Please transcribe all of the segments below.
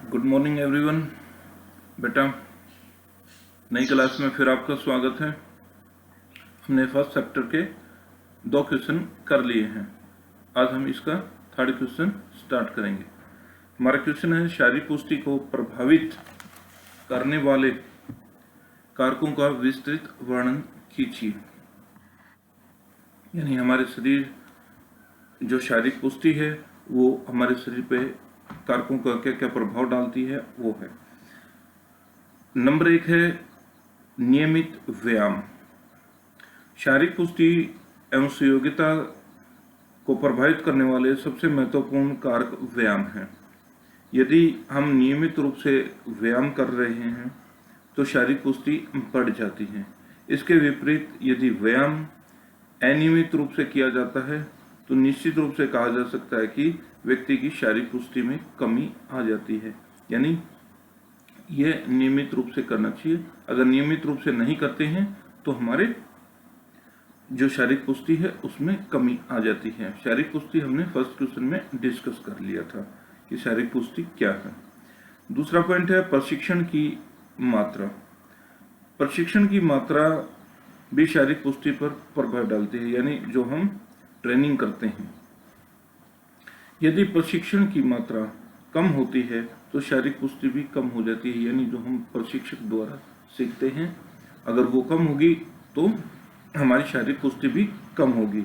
Good morning everyone. बेटा, नई class में फिर आपका स्वागत है। हमने फर्स्ट चैप्टर के 2 क्वेश्चन कर लिए हैं। आज हम इसका थर्ड क्वेश्चन स्टार्ट करेंगे। हमारा क्वेश्चन है, शारीरिक पुष्टि को प्रभावित करने वाले कारकों का विस्तृत वर्णन कीजिए। यानी हमारे शरीर जो शारीरिक पुष्टि है वो हमारे शरीर पे कारकों का क्या क्या प्रभाव डालती है वो है। नंबर 1 है नियमित व्यायाम। शारीरिक पुष्टि एवं सुयोग्यता को प्रभावित करने वाले सबसे महत्वपूर्ण कारक व्यायाम है। यदि हम नियमित रूप से व्यायाम कर रहे हैं तो शारीरिक पुष्टि बढ़ जाती है। इसके विपरीत यदि व्यायाम अनियमित रूप से किया जाता है तो निश्चित रूप से कहा जा सकता है कि व्यक्ति की शारीरिक पुष्टि में कमी आ जाती है। यानी यह नियमित रूप से करना चाहिए। अगर नियमित रूप से नहीं करते हैं तो हमारे जो शारीरिक पुष्टि है उसमें कमी आ जाती है। शारीरिक पुष्टि हमने फर्स्ट क्वेश्चन में डिस्कस कर लिया था कि शारीरिक पुष्टि क्या है। दूसरा पॉइंट है प्रशिक्षण की मात्रा। प्रशिक्षण की मात्रा भी शारीरिक पुष्टि पर प्रभाव डालती है। यानी जो हम ट्रेनिंग करते हैं, यदि प्रशिक्षण की मात्रा कम होती है तो शारीरिक पुष्टि भी कम हो जाती है। यानी जो हम प्रशिक्षक द्वारा सीखते हैं अगर वो कम होगी तो हमारी शारीरिक पुष्टि भी कम होगी।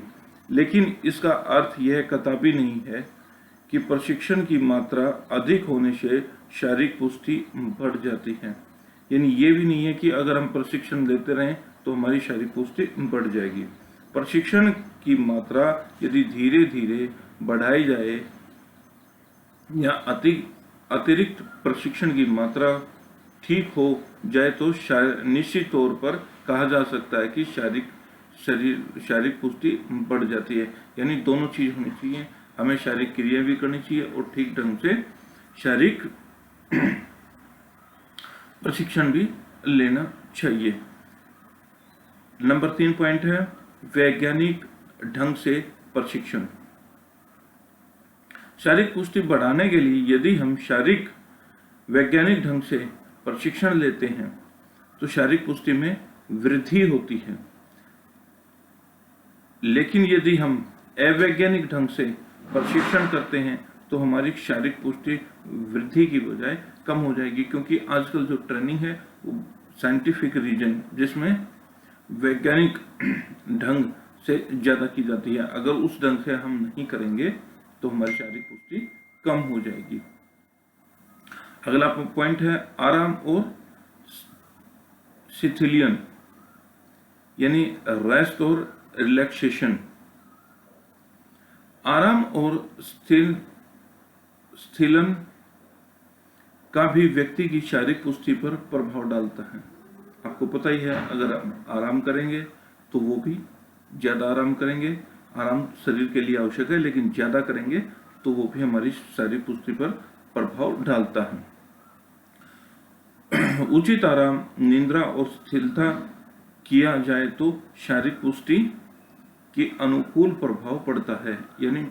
लेकिन इसका अर्थ यह कतई नहीं है कि प्रशिक्षण की मात्रा अधिक होने से शारीरिक पुष्टि बढ़ जाती है। यानी ये भी नहीं है कि अगर हम प्रशिक्षण लेते रहें तो हमारी शारीरिक पुष्टि बढ़ जाएगी। प्रशिक्षण की मात्रा यदि धीरे धीरे बढ़ाई जाए या अतिरिक्त प्रशिक्षण की मात्रा ठीक हो जाए तो निश्चित तौर पर कहा जा सकता है कि शारीरिक पुष्टि बढ़ जाती है। यानी दोनों चीज होनी चाहिए। हमें शारीरिक क्रिया भी करनी चाहिए और ठीक ढंग से शारीरिक प्रशिक्षण भी लेना चाहिए। नंबर 3 पॉइंट है वैज्ञानिक ढंग से प्रशिक्षण। शारीरिक पुष्टि बढ़ाने के लिए यदि हम वैज्ञानिक ढंग से प्रशिक्षण लेते हैं तो शारीरिक पुष्टि में वृद्धि होती है। लेकिन यदि हम अवैज्ञानिक ढंग से प्रशिक्षण करते हैं तो हमारी शारीरिक पुष्टि वृद्धि की बजाय कम हो जाएगी। क्योंकि आजकल जो ट्रेनिंग है वो साइंटिफिक रीजन जिसमें वैज्ञानिक ढंग से ज्यादा की जाती है। अगर उस ढंग से हम नहीं करेंगे तो हमारी शारीरिक पुष्टि कम हो जाएगी। अगला पॉइंट है आराम और शिथिलन, यानी रेस्ट और रिलैक्सेशन। आराम और स्थिलन का भी व्यक्ति की शारीरिक पुष्टि पर प्रभाव डालता है। आपको पता ही है, अगर हम आराम करेंगे तो वो भी ज्यादा आराम करेंगे। आराम शरीर के लिए आवश्यक है लेकिन ज्यादा करेंगे तो वो भी हमारी शारीरिक पुष्टि पर प्रभाव डालता है। उचित आराम, निद्रा और स्थिरता किया जाए तो शारीरिक पुष्टि के अनुकूल प्रभाव पड़ता है। यानी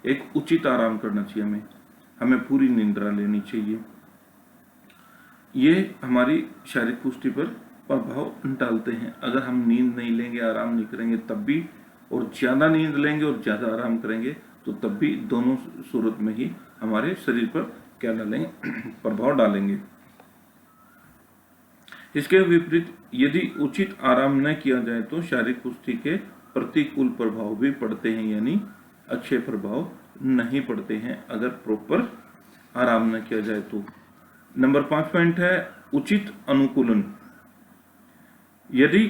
एक उचित आराम करना चाहिए, हमें पूरी निद्रा लेनी चाहिए। ये हमारी शारीरिक पुष्टि पर प्रभाव डालते हैं। अगर हम नींद नहीं लेंगे, आराम नहीं करेंगे तब भी, और ज्यादा नींद लेंगे और ज्यादा आराम करेंगे तो तब भी, दोनों सूरत में ही हमारे शरीर पर क्या डालेंगे, प्रभाव डालेंगे। इसके विपरीत यदि उचित आराम न किया जाए तो शारीरिक पुष्टि के प्रतिकूल प्रभाव भी पड़ते हैं। यानी अच्छे प्रभाव नहीं पड़ते हैं अगर प्रॉपर आराम न किया जाए तो। नंबर 5 पॉइंट है उचित अनुकूलन। यदि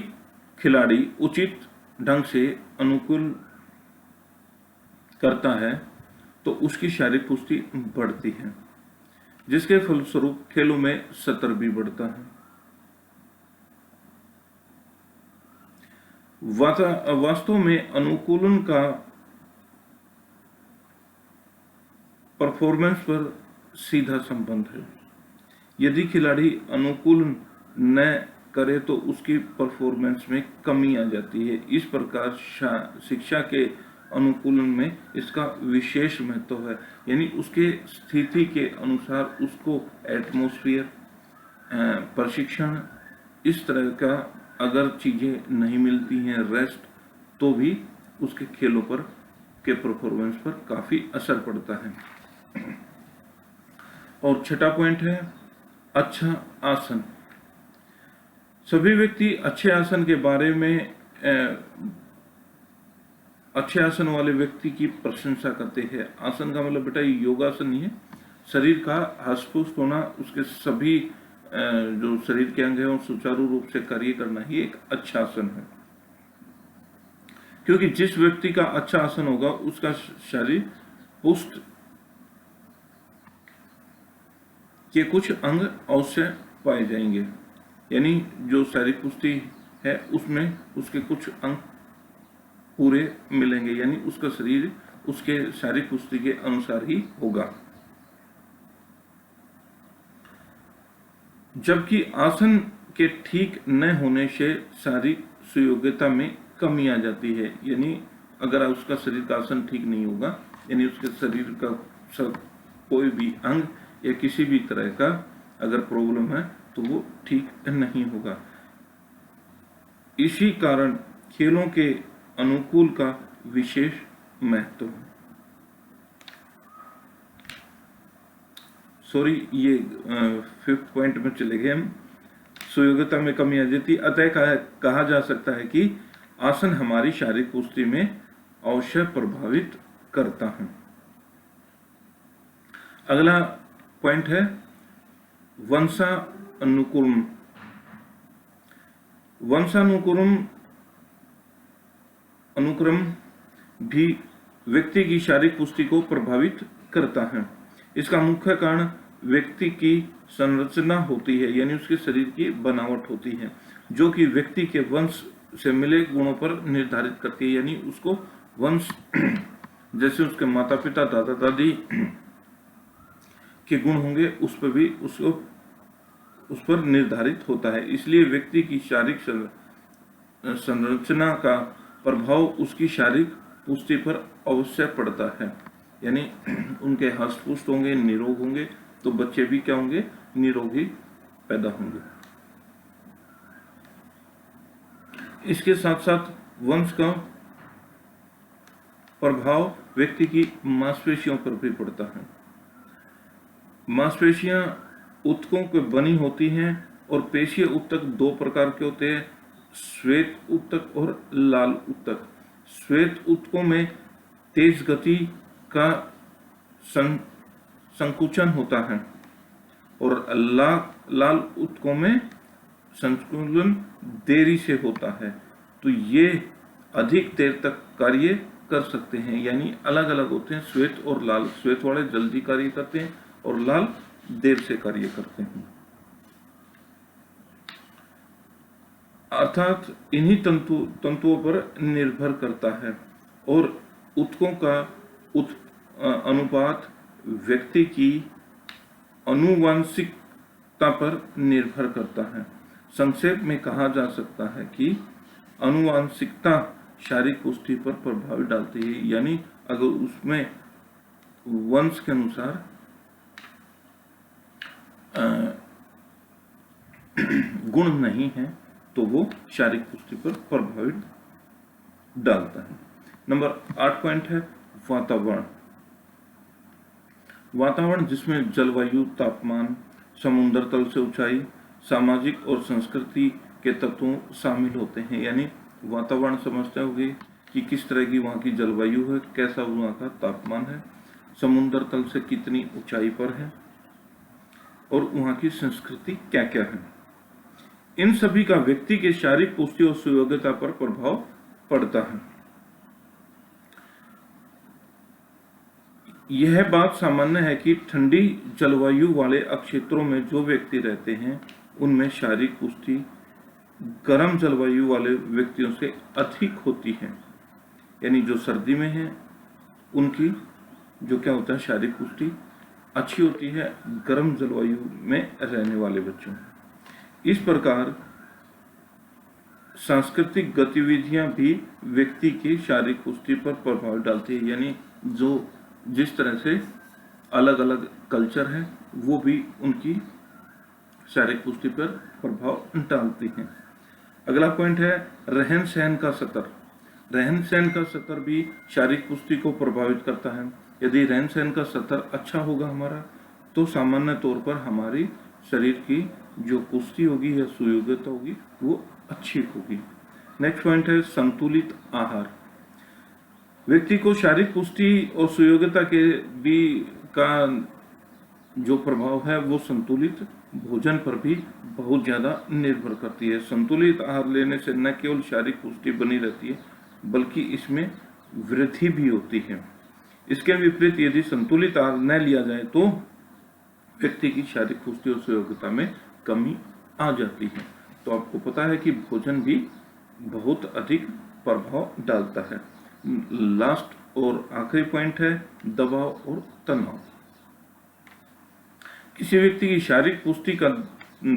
खिलाड़ी उचित ढंग से अनुकूल करता है तो उसकी शारीरिक पुष्टि बढ़ती है, जिसके फलस्वरूप खेलों में स्तर भी बढ़ता है। वास्तव में अनुकूलन का परफॉर्मेंस पर सीधा संबंध है। यदि खिलाड़ी अनुकूलन न करे तो उसकी परफॉर्मेंस में कमी आ जाती है। इस प्रकार शिक्षा के अनुकूलन में इसका विशेष महत्व है। यानी उसके स्थिति के अनुसार उसको एटमॉस्फेयर, प्रशिक्षण, इस तरह का अगर चीज़ें नहीं मिलती हैं, रेस्ट, तो भी उसके खेलों पर के परफॉर्मेंस पर काफ़ी असर पड़ता है। और छठा पॉइंट है अच्छा आसन। सभी व्यक्ति अच्छे आसन के बारे में अच्छे आसन वाले व्यक्ति की प्रशंसा करते हैं। आसन का मतलब बेटा योगासन नहीं है, शरीर का हष्ट-पुष्ट होना, उसके सभी जो शरीर के अंग है वो सुचारू रूप से कार्य करना ही एक अच्छा आसन है। क्योंकि जिस व्यक्ति का अच्छा आसन होगा उसका शरीर पुष्ट के कुछ अंग अवश्य पाए जाएंगे। यानी जो शारीरिक पुष्टि है उसमें उसके कुछ अंग पूरे मिलेंगे, यानी उसका शरीर उसके शारीरिक पुष्टि के अनुसार ही होगा। जबकि आसन के ठीक न होने से शारीरिक सुयोग्यता में कमी आ जाती है। यानी अगर उसका शरीर का आसन ठीक नहीं होगा, यानी उसके शरीर का कोई भी अंग या किसी भी तरह का अगर प्रॉब्लम है तो वो ठीक नहीं होगा। इसी कारण खेलों के अनुकूल का विशेष महत्व है। सॉरी, ये 5th पॉइंट में चले गए हम। सुयोग्यता में कमी आ जाती, अतः कहा जा सकता है कि आसन हमारी शारीरिक पुष्टि में अवश्य प्रभावित करता है। अगला पॉइंट है वंशानुक्रम। अनुक्रम भी व्यक्ति की शारीरिक पुष्टि को प्रभावित करता है। इसका मुख्य कारण व्यक्ति की संरचना होती है, यानी उसके शरीर की बनावट होती है, जो कि व्यक्ति के वंश से मिले गुणों पर निर्धारित करती है। यानी उसको वंश जैसे उसके माता पिता, दादा दादी के गुण होंगे उस पर भी उस पर निर्धारित होता है। इसलिए व्यक्ति की शारीरिक संरचना का प्रभाव उसकी शारीरिक पुष्टि पर अवश्य पड़ता है। यानी उनके हष्ट पुष्ट होंगे, निरोग होंगे, तो बच्चे भी क्या होंगे, निरोगी पैदा होंगे। इसके साथ साथ वंश का प्रभाव व्यक्ति की मांसपेशियों पर भी पड़ता है। मांसपेशियां ऊतकों के बनी होती हैं और पेशीय ऊतक दो प्रकार के होते हैं, श्वेत ऊतक और लाल ऊतक। श्वेत ऊतकों में तेज गति का संकुचन होता है और लाल ऊतकों में संकुचन देरी से होता है। तो ये अधिक देर तक कार्य कर सकते हैं, यानी अलग अलग होते हैं श्वेत और लाल। श्वेत वाले जल्दी कार्य करते हैं और लाल देर से कार्य करते हैं। अर्थात इन्हीं तंतुओं पर निर्भर करता है और ऊतकों का अनुपात व्यक्ति की आनुवंशिकता पर निर्भर करता है। संक्षेप में कहा जा सकता है कि आनुवंशिकता शारीरिक पुष्टि पर प्रभाव डालती है। यानी अगर उसमें वंश के अनुसार गुण नहीं है तो वो शारीरिक पुष्टि पर प्रभावित डालता है। नंबर 8 पॉइंट है वातावरण। वातावरण जिसमें जलवायु, तापमान, समुद्र तल से ऊंचाई, सामाजिक और संस्कृति के तत्वों शामिल होते हैं। यानी वातावरण समझते होंगे कि किस तरह की वहाँ की जलवायु है, कैसा वहाँ का तापमान है, समुद्र तल से कितनी ऊंचाई पर है और वहाँ की संस्कृति क्या क्या है। इन सभी का व्यक्ति के शारीरिक पुष्टि और सुयोग्यता पर प्रभाव पड़ता है। यह बात सामान्य है कि ठंडी जलवायु वाले क्षेत्रों में जो व्यक्ति रहते हैं उनमें शारीरिक पुष्टि गर्म जलवायु वाले व्यक्तियों से अधिक होती है। यानी जो सर्दी में है उनकी जो क्या होता है, शारीरिक पुष्टि अच्छी होती है गर्म जलवायु में रहने वाले बच्चों। इस प्रकार सांस्कृतिक गतिविधियां भी व्यक्ति की शारीरिक पुष्टि पर प्रभाव डालती है, यानी जो जिस तरह से अलग अलग कल्चर है वो भी उनकी शारीरिक पुष्टि पर प्रभाव डालती हैं। अगला पॉइंट है रहन सहन का स्तर। रहन सहन का स्तर भी शारीरिक पुष्टि को प्रभावित करता है। यदि रहन सहन का स्तर अच्छा होगा हमारा, तो सामान्य तौर पर हमारी शरीर की जो पुष्टि होगी या सुयोग्यता होगी वो अच्छी होगी। नेक्स्ट पॉइंट है संतुलित आहार। व्यक्ति को शारीरिक पुष्टि और सुयोग्यता के भी का जो प्रभाव है वो संतुलित भोजन पर भी बहुत ज़्यादा निर्भर करती है। संतुलित आहार लेने से न केवल शारीरिक पुष्टि बनी रहती है बल्कि इसमें वृद्धि भी होती है। इसके विपरीत यदि संतुलित आहार न लिया जाए तो व्यक्ति की शारीरिक पुष्टि और सुयोग्यता में कमी आ जाती है। तो आपको पता है कि भोजन भी बहुत अधिक प्रभाव डालता है। लास्ट और आखिरी पॉइंट है दबाव और तनाव। किसी व्यक्ति की शारीरिक पुष्टि का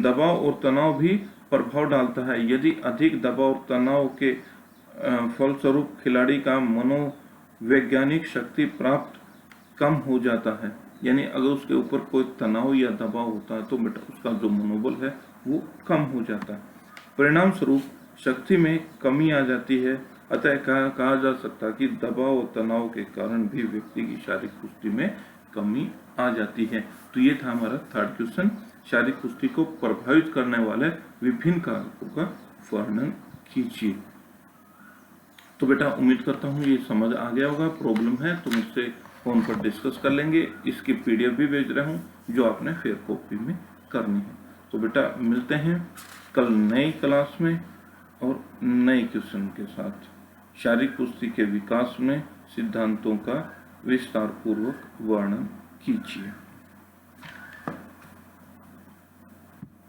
दबाव और तनाव भी प्रभाव डालता है। यदि अधिक दबाव और तनाव के फलस्वरूप खिलाड़ी का मनोवैज्ञानिक शक्ति प्राप्त कम हो जाता है, यानी अगर उसके ऊपर कोई तनाव या दबाव होता है तो बेटा उसका जो मनोबल है वो कम हो जाता है। परिणाम स्वरूप शक्ति में कमी आ जाती है। अतः कहा जा सकता है कि दबाव और तनाव के कारण भी व्यक्ति की शारीरिक पुष्टि में कमी आ जाती है। तो ये था हमारा थर्ड क्वेश्चन, शारीरिक पुष्टि को प्रभावित करने वाले विभिन्न कारकों का वर्णन कीजिए। तो बेटा उम्मीद करता हूँ ये समझ आ गया होगा। प्रॉब्लम है तो मुझसे फोन पर डिस्कस कर लेंगे। इसकी पीडीएफ भी भेज रहा हूँ जो आपने फेयर कॉपी में करनी है। तो बेटा मिलते हैं कल नई क्लास में और नए क्वेश्चन के साथ। शारीरिक पुष्टि के विकास में सिद्धांतों का विस्तार पूर्वक वर्णन कीजिए।